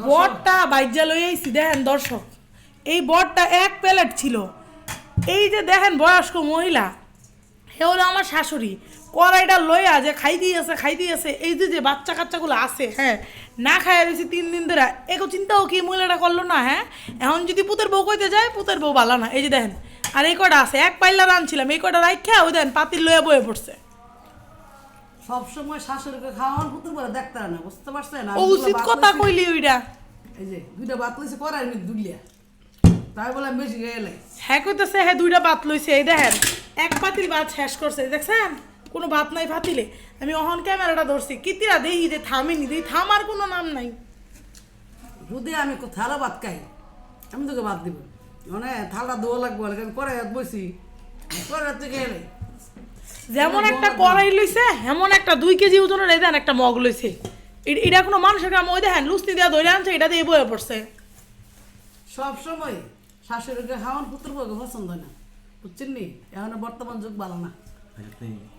বটটা বাইজা লই আইছি দেখেন দর্শক, এই বটটা এক প্লেট ছিল। এই যে দেখেন বয়স্ক মহিলা, হে হলো আমার শাশুড়ি, কড়াইটা লইয়া যে খাই দিয়েছে। এই যে যে বাচ্চা কাচ্চাগুলো আছে, হ্যাঁ, না খাইয়া রয়েছে 3 দিন ধরে। এগো চিন্তাও কি মহিলাটা করলো না? হ্যাঁ, এখন যদি পুতের বউ কইতে যায়, পুতের বউ ভালো না। এই যে দেখেন, আর এই কটা আছে, এক পাইলা রানছিলাম, এই কটা রাইখা ওই দেন পাতিল লইয়া বয়ে পড়ছে। সবসময় শাশুড়িকে খাওয়ান পুতুল করে দেখতে হয় না, বুঝতে পারছেন? ও উচিত কথা কইলি ওইটা। এই যে 2টা ভাত লইছে করার মধ্যে দুলিয়া, তাই বলে আমি বেশি গেলে হ্যাঁ কইতেছে, হ্যাঁ 2টা ভাত লইছে। এই দেখেন এক পাতিল ভাত শেষ করছে, দেখছেন কোনো ভাত নাই পাতিলে। আমি অহন ক্যামেরাটা ধরছি, কিতিরা দেখি যে থামেনি, দেখি থামার কোনো নাম নাই। যদি আমি থালা ভাত খাই, আমি তোকে ভাত দিব মানে থালা দোয়া লাগবো, আমি করাই বসি করার থেকে গেলে যেমন একটা কড়াই লইছে, এমন একটা 2 কেজি ওজনের এই দেন একটা মগ লইছে। এটা কোনো মানুষের কাম? ওই দেখেন লুচনি দেওয়া ধরে আনছে, এটা দিয়ে বয়ে পড়ছে। সবসময় শাশুড়িকে খাওয়ান পুতুল বউকে পছন্দ হয় না, বুঝছেন নি? এখন বর্তমান যুগ ভালো না।